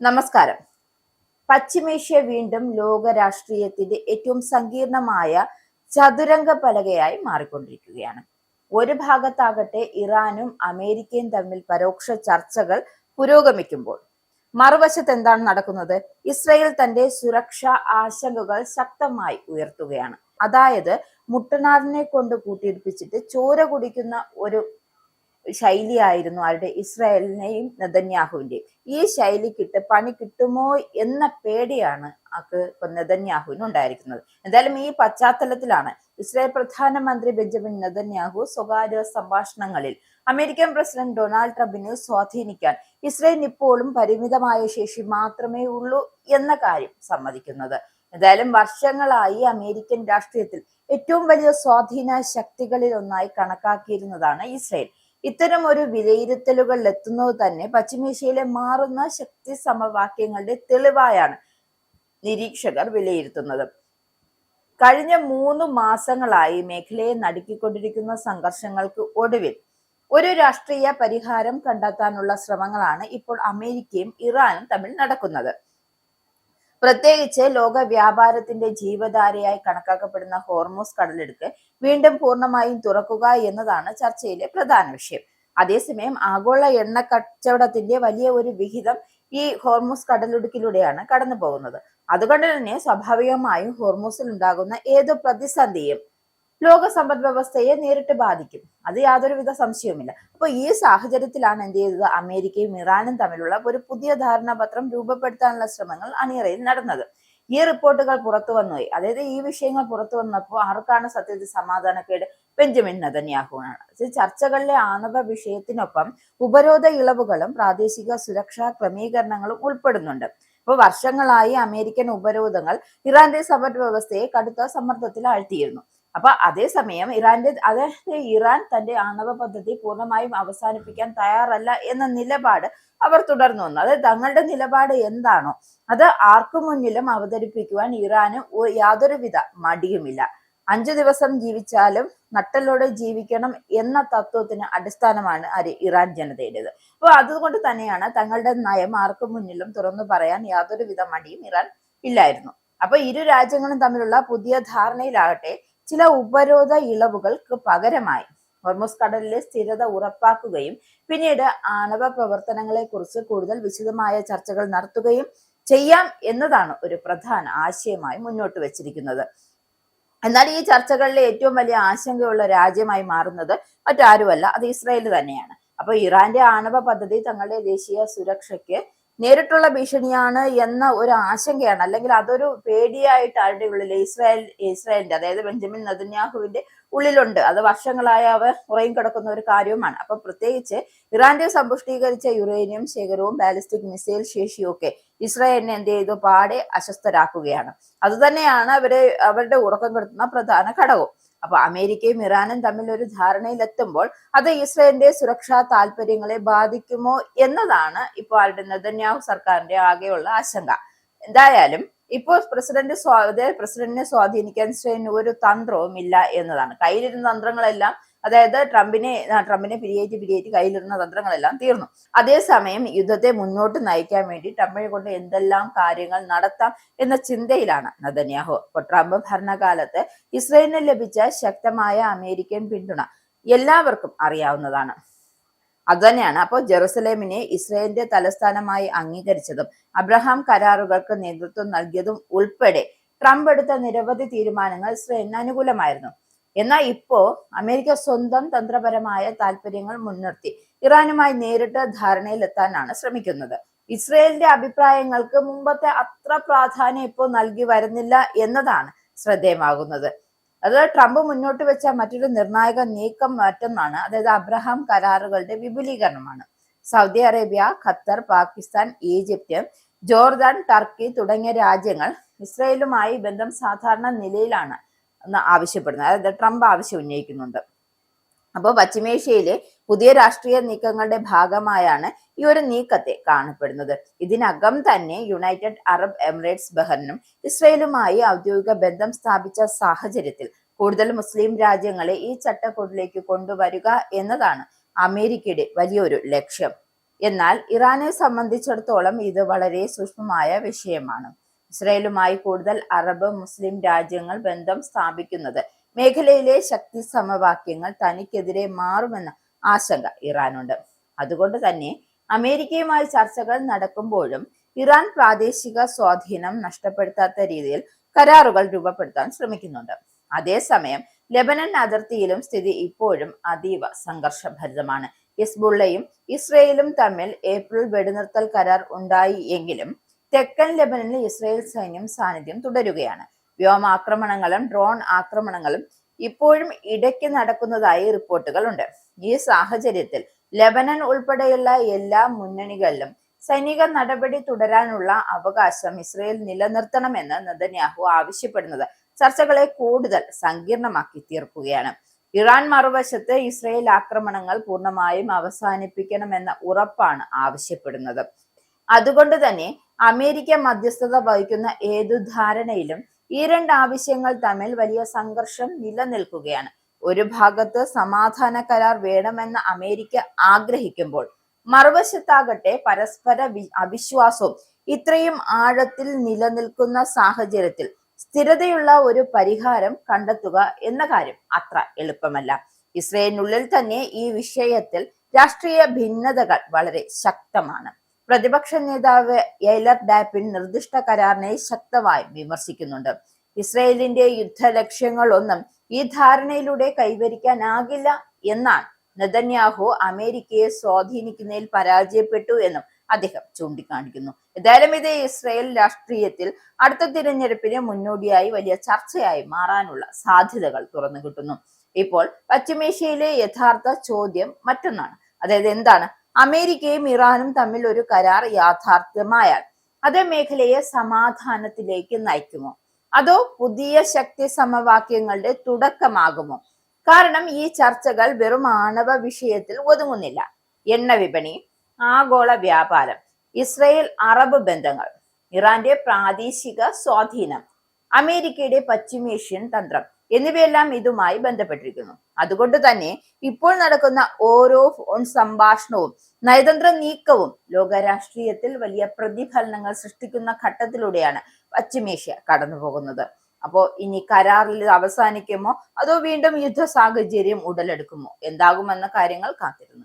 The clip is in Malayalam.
നമസ്കാരം. പശ്ചിമേഷ്യ വീണ്ടും ലോക രാഷ്ട്രീയത്തിന്റെ ഏറ്റവും സങ്കീർണമായ ചതുരംഗ പലകയായി മാറിക്കൊണ്ടിരിക്കുകയാണ്. ഒരു ഭാഗത്താകട്ടെ ഇറാനും അമേരിക്കയും തമ്മിൽ പരോക്ഷ ചർച്ചകൾ പുരോഗമിക്കുമ്പോൾ, മറുവശത്ത് എന്താണ് നടക്കുന്നത്? ഇസ്രയേൽ തന്റെ സുരക്ഷാ ആശങ്കകൾ ശക്തമായി ഉയർത്തുകയാണ്. അതായത് മുട്ടനാടിനെ കൊണ്ട് കൂട്ടിയിടിപ്പിച്ചിട്ട് ചോര കുടിക്കുന്ന ഒരു ശൈലിയായിരുന്നു ആരുടെ? ഇസ്രായേലിനെയും നെതന്യാഹുവിന്റെയും. ഈ ശൈലിക്കിട്ട് പണി കിട്ടുമോ എന്ന പേടിയാണ് ഇപ്പൊ നെതന്യാഹുവിന് ഉണ്ടായിരിക്കുന്നത്. എന്തായാലും ഈ പശ്ചാത്തലത്തിലാണ് ഇസ്രായേൽ പ്രധാനമന്ത്രി ബെഞ്ചമിൻ നെതന്യാഹു സ്വകാര്യ സംഭാഷണങ്ങളിൽ അമേരിക്കൻ പ്രസിഡന്റ് ഡൊണാൾഡ് ട്രംപിനെ സ്വാധീനിക്കാൻ ഇസ്രായേലിന് ഇപ്പോഴും പരിമിതമായ ശേഷി മാത്രമേ ഉള്ളൂ എന്ന കാര്യം സമ്മതിക്കുന്നത്. എന്തായാലും വർഷങ്ങളായി അമേരിക്കൻ രാഷ്ട്രീയത്തിൽ ഏറ്റവും വലിയ സ്വാധീന ശക്തികളിൽ ഒന്നായി കണക്കാക്കിയിരുന്നതാണ് ഇസ്രായേൽ. ഇത്തരം ഒരു വിലയിരുത്തലുകളിൽ എത്തുന്നത് തന്നെ പശ്ചിമേഷ്യയിലെ മാറുന്ന ശക്തി സമവാക്യങ്ങളുടെ തെളിവായാണ് നിരീക്ഷകർ വിലയിരുത്തുന്നത്. കഴിഞ്ഞ 3 മാസങ്ങളായി മേഖലയെ നടുക്കിക്കൊണ്ടിരിക്കുന്ന സംഘർഷങ്ങൾക്ക് ഒടുവിൽ ഒരു രാഷ്ട്രീയ പരിഹാരം കണ്ടെത്താനുള്ള ശ്രമങ്ങളാണ് ഇപ്പോൾ അമേരിക്കയും ഇറാനും തമ്മിൽ നടക്കുന്നത്. പ്രത്യേകിച്ച് ലോക വ്യാപാരത്തിന്റെ ജീവധാരയായി കണക്കാക്കപ്പെടുന്ന ഹോർമൂസ് കടലിടുക്ക് വീണ്ടും പൂർണ്ണമായും തുറക്കുക എന്നതാണ് ചർച്ചയിലെ പ്രധാന വിഷയം. അതേസമയം ആഗോള എണ്ണ കച്ചവടത്തിന്റെ വലിയ ഒരു വിഹിതം ഈ ഹോർമൂസ് കടലിടുക്കിലൂടെയാണ് കടന്നു പോകുന്നത്. അതുകൊണ്ട് തന്നെ സ്വാഭാവികമായും ഹോർമൂസിൽ ഉണ്ടാകുന്ന ഏതു പ്രതിസന്ധിയും ലോക സമ്പദ് വ്യവസ്ഥയെ നേരിട്ട് ബാധിക്കും. അത് യാതൊരുവിധ സംശയവുമില്ല. അപ്പൊ ഈ സാഹചര്യത്തിലാണ് എന്ത് ചെയ്തത്? അമേരിക്കയും ഇറാനും തമ്മിലുള്ള ഒരു പുതിയ ധാരണാപത്രം രൂപപ്പെടുത്താനുള്ള ശ്രമങ്ങൾ അണിയറയിൽ നടന്നത്. ഈ റിപ്പോർട്ടുകൾ പുറത്തു വന്നുപോയി. അതായത് ഈ വിഷയങ്ങൾ പുറത്തു വന്നപ്പോൾ ആർക്കാണ് സത്യത്തിൽ സമാധാനക്കേട്? ബെഞ്ചമിൻ നെതന്യാഹുവാണ്. ചർച്ചകളിലെ ആണവ വിഷയത്തിനൊപ്പം ഉപരോധ ഇളവുകളും പ്രാദേശിക സുരക്ഷാ ക്രമീകരണങ്ങളും ഉൾപ്പെടുന്നുണ്ട്. ഇപ്പൊ വർഷങ്ങളായി അമേരിക്കൻ ഉപരോധങ്ങൾ ഇറാന്റെ സമ്പദ് വ്യവസ്ഥയെ കടുത്ത സമ്മർദ്ദത്തിൽ ആഴ്ത്തിയിരുന്നു. അപ്പൊ അതേസമയം ഇറാൻ തന്റെ ആണവ പദ്ധതി പൂർണ്ണമായും അവസാനിപ്പിക്കാൻ തയ്യാറല്ല എന്ന നിലപാട് അവർ തുടർന്നു വന്നു. അതായത് തങ്ങളുടെ നിലപാട് എന്താണോ അത് ആർക്കു മുന്നിലും അവതരിപ്പിക്കുവാൻ ഇറാന് യാതൊരുവിധ മടിയുമില്ല. 5 ദിവസം ജീവിച്ചാലും നട്ടലോടെ ജീവിക്കണം എന്ന തത്വത്തിന് അടിസ്ഥാനമാണ് ഇറാൻ ജനതയുടേത്. അപ്പൊ അതുകൊണ്ട് തന്നെയാണ് തങ്ങളുടെ നയം ആർക്കു മുന്നിലും തുറന്നു പറയാൻ യാതൊരുവിധ മടിയും ഇറാൻ ഇല്ലായിരുന്നു. അപ്പൊ ഇരു രാജ്യങ്ങളും തമ്മിലുള്ള പുതിയ ധാരണയിലാകട്ടെ ചില ഉപരോധ ഇളവുകൾക്ക് പകരമായി ഹോർമൂസ് കടലിലെ സ്ഥിരത ഉറപ്പാക്കുകയും പിന്നീട് ആണവ പ്രവർത്തനങ്ങളെ കുറിച്ച് കൂടുതൽ വിശദമായ ചർച്ചകൾ നടത്തുകയും ചെയ്യാം എന്നതാണ് ഒരു പ്രധാന ആശയമായി മുന്നോട്ട് വെച്ചിരിക്കുന്നത്. എന്നാൽ ഈ ചർച്ചകളിലെ ഏറ്റവും വലിയ ആശങ്കയുള്ള രാജ്യമായി മാറുന്നത് മറ്റാരുമല്ല, അത് ഇസ്രായേൽ തന്നെയാണ്. അപ്പൊ ഇറാന്റെ ആണവ പദ്ധതി തങ്ങളുടെ ദേശീയ സുരക്ഷയ്ക്ക് നേരിട്ടുള്ള ഭീഷണിയാണ് എന്ന ഒരു ആശങ്കയാണ്, അല്ലെങ്കിൽ അതൊരു പേടിയായിട്ട് ആരുടെ ഉള്ളിൽ? ഇസ്രായേലിന്റെ, അതായത് ബെഞ്ചമിൻ നെതന്യാഹുവിന്റെ ഉള്ളിലുണ്ട്. അത് വർഷങ്ങളായി അവർ ഉറയും കിടക്കുന്ന ഒരു കാര്യവുമാണ്. അപ്പൊ പ്രത്യേകിച്ച് ഇറാന്റെ സമ്പുഷ്ടീകരിച്ച യുറേനിയം ശേഖരവും ബാലിസ്റ്റിക് മിസൈൽ ശേഷിയും ഒക്കെ ഇസ്രായേലിനെ എന്ത് ചെയ്തു? പാടെ അസ്വസ്ഥരാക്കുകയാണ്. അതുതന്നെയാണ് അവരുടെ ഉറക്കം കെടുത്തുന്ന പ്രധാന ഘടകവും. അപ്പൊ അമേരിക്കയും ഇറാനും തമ്മിൽ ഒരു ധാരണയിലെത്തുമ്പോൾ അത് ഇസ്രായേലിന്റെ സുരക്ഷാ താല്പര്യങ്ങളെ ബാധിക്കുമോ എന്നതാണ് ഇപ്പോൾ നെതന്യാഹു സർക്കാരിന്റെ ആകെയുള്ള ആശങ്ക. എന്തായാലും ഇപ്പോൾ പ്രസിഡന്റിനെ സ്വാധീനിക്കാൻ ഇസ്രായേലിന് ഒരു തന്ത്രവും ഇല്ല എന്നതാണ്. കയ്യിലിരുന്ന തന്ത്രങ്ങളെല്ലാം, അതായത് ട്രംപിനെ പിരിയേറ്റി കയ്യിലിരുന്ന തന്ത്രങ്ങളെല്ലാം തീർന്നു. അതേസമയം യുദ്ധത്തെ മുന്നോട്ട് നയിക്കാൻ വേണ്ടി ട്രംപിനെ കൊണ്ട് എന്തെല്ലാം കാര്യങ്ങൾ നടത്താം എന്ന ചിന്തയിലാണ് നെതന്യാഹു. ഇപ്പോൾ ട്രംപ് ഭരണകാലത്ത് ഇസ്രായേലിന് ലഭിച്ച ശക്തമായ അമേരിക്കൻ പിന്തുണ എല്ലാവർക്കും അറിയാവുന്നതാണ്. അതുതന്നെയാണ് അപ്പോൾ ജെറുസലേമിനെ ഇസ്രായേലിന്റെ തലസ്ഥാനമായി അംഗീകരിച്ചതും അബ്രഹാം കരാറുകൾക്ക് നേതൃത്വം നൽകിയതും ഉൾപ്പെടെ ട്രംപ് എടുത്ത നിരവധി തീരുമാനങ്ങൾ ഇസ്രായേലിന് അനുകൂലമായിരുന്നു. എന്നാൽ ഇപ്പോ അമേരിക്ക സ്വന്തം തന്ത്രപരമായ താല്പര്യങ്ങൾ മുൻനിർത്തി ഇറാനുമായി നേരിട്ട് ധാരണയിലെത്താനാണ് ശ്രമിക്കുന്നത്. ഇസ്രായേലിന്റെ അഭിപ്രായങ്ങൾക്ക് മുമ്പത്തെ അത്ര പ്രാധാന്യം ഇപ്പോൾ നൽകി വരുന്നില്ല എന്നതാണ് ശ്രദ്ധേയമാകുന്നത്. അത് ട്രംപ് മുന്നോട്ട് വെച്ച മറ്റൊരു നിർണായക നീക്കം മറ്റൊന്നാണ്, അതായത് അബ്രഹാം കരാറുകളുടെ വിപുലീകരണമാണ്. Saudi Arabia, Qatar, Pakistan, Egypt, Jordan, Turkey തുടങ്ങിയ രാജ്യങ്ങൾ ഇസ്രായേലുമായി ബന്ധം സാധാരണ നിലയിലാണ് ആവശ്യപ്പെടുന്നത്. അതായത് ട്രംപ് ആവശ്യം ഉന്നയിക്കുന്നുണ്ട്. അപ്പോൾ പശ്ചിമേഷ്യയിലെ പുതിയ രാഷ്ട്രീയ നീക്കങ്ങളുടെ ഭാഗമായാണ് ഈ ഒരു നീക്കത്തെ കാണപ്പെടുന്നത്. ഇതിനകം തന്നെ യുണൈറ്റഡ് അറബ് എമിറേറ്റ്സ്, ബഹ്റൈനും ഇസ്രായേലുമായി ഔദ്യോഗിക ബന്ധം സ്ഥാപിച്ച സാഹചര്യത്തിൽ കൂടുതൽ മുസ്ലിം രാജ്യങ്ങളെ ഈ ചട്ടക്കൂടിലേക്ക് കൊണ്ടുവരിക എന്നതാണ് അമേരിക്കയുടെ വലിയൊരു ലക്ഷ്യം. എന്നാൽ ഇറാനെ സംബന്ധിച്ചിടത്തോളം ഇത് വളരെ സൂക്ഷ്മമായ വിഷയമാണ്. ഇസ്രയേലുമായി കൂടുതൽ അറബ് മുസ്ലിം രാജ്യങ്ങൾ ബന്ധം സ്ഥാപിക്കുന്നത് മേഖലയിലെ ശക്തി സമവാക്യങ്ങൾ തനിക്കെതിരെ മാറുമെന്ന ആശങ്ക ഇറാനുണ്ട്. അതുകൊണ്ട് തന്നെ അമേരിക്കയുമായി ചർച്ചകൾ നടക്കുമ്പോഴും ഇറാൻ പ്രാദേശിക സ്വാധീനം നഷ്ടപ്പെടുത്താത്ത രീതിയിൽ കരാറുകൾ രൂപപ്പെടുത്താൻ ശ്രമിക്കുന്നുണ്ട്. അതേസമയം ലെബനൻ അതിർത്തിയിലും സ്ഥിതി ഇപ്പോഴും അതീവ സംഘർഷഭരിതമാണ്. ഹിസ്ബുള്ളയും ഇസ്രയേലും തമ്മിൽ ഏപ്രിൽ വെടിനിർത്തൽ കരാർ ഉണ്ടായി എങ്കിലും തെക്കൻ ലെബനനിൽ ഇസ്രയേൽ സൈന്യം സാന്നിധ്യം തുടരുകയാണ്. വ്യോമാക്രമണങ്ങളും ഡ്രോൺ ആക്രമണങ്ങളും ഇപ്പോഴും ഇടയ്ക്ക് നടക്കുന്നതായി റിപ്പോർട്ടുകളുണ്ട്. ഈ സാഹചര്യത്തിൽ ലെബനൻ ഉൾപ്പെടെയുള്ള എല്ലാ മുന്നണികളിലും സൈനിക നടപടി തുടരാനുള്ള അവകാശം ഇസ്രയേൽ നിലനിർത്തണമെന്ന് നെതന്യാഹു ആവശ്യപ്പെടുന്നത് ചർച്ചകളെ കൂടുതൽ സങ്കീർണമാക്കി തീർക്കുകയാണ്. ഇറാൻ മറുവശത്ത് ഇസ്രയേൽ ആക്രമണങ്ങൾ പൂർണ്ണമായും അവസാനിപ്പിക്കണമെന്ന ഉറപ്പാണ് ആവശ്യപ്പെടുന്നത്. അതുകൊണ്ട് തന്നെ അമേരിക്ക മധ്യസ്ഥത വഹിക്കുന്ന ഏതു ധാരണയിലും ഈ രണ്ട് ആവശ്യങ്ങൾ തമ്മിൽ വലിയ സംഘർഷം നിലനിൽക്കുകയാണ്. ഒരു ഭാഗത്ത് സമാധാന കരാർ വേണമെന്ന് അമേരിക്ക ആഗ്രഹിക്കുമ്പോൾ മറുവശത്താകട്ടെ പരസ്പര അവിശ്വാസവും ഇത്രയും ആഴത്തിൽ നിലനിൽക്കുന്ന സാഹചര്യത്തിൽ സ്ഥിരതയുള്ള ഒരു പരിഹാരം കണ്ടെത്തുക എന്ന കാര്യം അത്ര എളുപ്പമല്ല. ഇസ്രയേലിനുള്ളിൽ തന്നെ ഈ വിഷയത്തിൽ രാഷ്ട്രീയ ഭിന്നതകൾ വളരെ ശക്തമാണ്. പ്രതിപക്ഷ നേതാവ് യൈലർ ഡാപ്പിൻ നിർദ്ദിഷ്ട കരാറിനെ ശക്തമായി വിമർശിക്കുന്നുണ്ട്. ഇസ്രയേലിന്റെ യുദ്ധ ലക്ഷ്യങ്ങളൊന്നും ഈ ധാരണയിലൂടെ കൈവരിക്കാനാകില്ല എന്നാണ് നെതന്യാഹു അമേരിക്കയെ സ്വാധീനിക്കുന്നതിൽ പരാജയപ്പെട്ടു എന്നും അദ്ദേഹം ചൂണ്ടിക്കാണിക്കുന്നു. ഏതായാലും ഇത് ഇസ്രയേൽ രാഷ്ട്രീയത്തിൽ അടുത്ത തിരഞ്ഞെടുപ്പിന് മുന്നോടിയായി വലിയ ചർച്ചയായി മാറാനുള്ള സാധ്യതകൾ തുറന്നു കിട്ടുന്നു. ഇപ്പോൾ പശ്ചിമേഷ്യയിലെ യഥാർത്ഥ ചോദ്യം മറ്റൊന്നാണ്. അതായത് എന്താണ്? അമേരിക്കയും ഇറാനും തമ്മിൽ ഒരു കരാർ യാഥാർത്ഥ്യമായാൽ അത് മേഖലയെ സമാധാനത്തിലേക്ക് നയിക്കുമോ, അതോ പുതിയ ശക്തി സമവാക്യങ്ങളുടെ തുടക്കമാകുമോ? കാരണം ഈ ചർച്ചകൾ വെറും ആണവ വിഷയത്തിൽ ഒതുങ്ങുന്നില്ല. എണ്ണ വിപണി, ആഗോള വ്യാപാരം, ഇസ്രയേൽ അറബ് ബന്ധങ്ങൾ, ഇറാന്റെ പ്രാദേശിക സ്വാധീനം, അമേരിക്കയുടെ പശ്ചിമേഷ്യൻ തന്ത്രം എന്നിവയെല്ലാം ഇതുമായി ബന്ധപ്പെട്ടിരിക്കുന്നു. അതുകൊണ്ട് തന്നെ ഇപ്പോൾ നടക്കുന്ന ഓരോ ഫോൺ സംഭാഷണവും നയതന്ത്ര നീക്കവും ലോക രാഷ്ട്രീയത്തിൽ വലിയ പ്രതിഫലനങ്ങൾ സൃഷ്ടിക്കുന്ന ഘട്ടത്തിലൂടെയാണ് പശ്ചിമേഷ്യ കടന്നു പോകുന്നത്. അപ്പോ ഇനി കരാറിൽ അവസാനിക്കുമോ അതോ വീണ്ടും യുദ്ധ സാഹചര്യം ഉടലെടുക്കുമോ? എന്താകുമെന്ന കാര്യങ്ങൾ കാത്തിരുന്നു.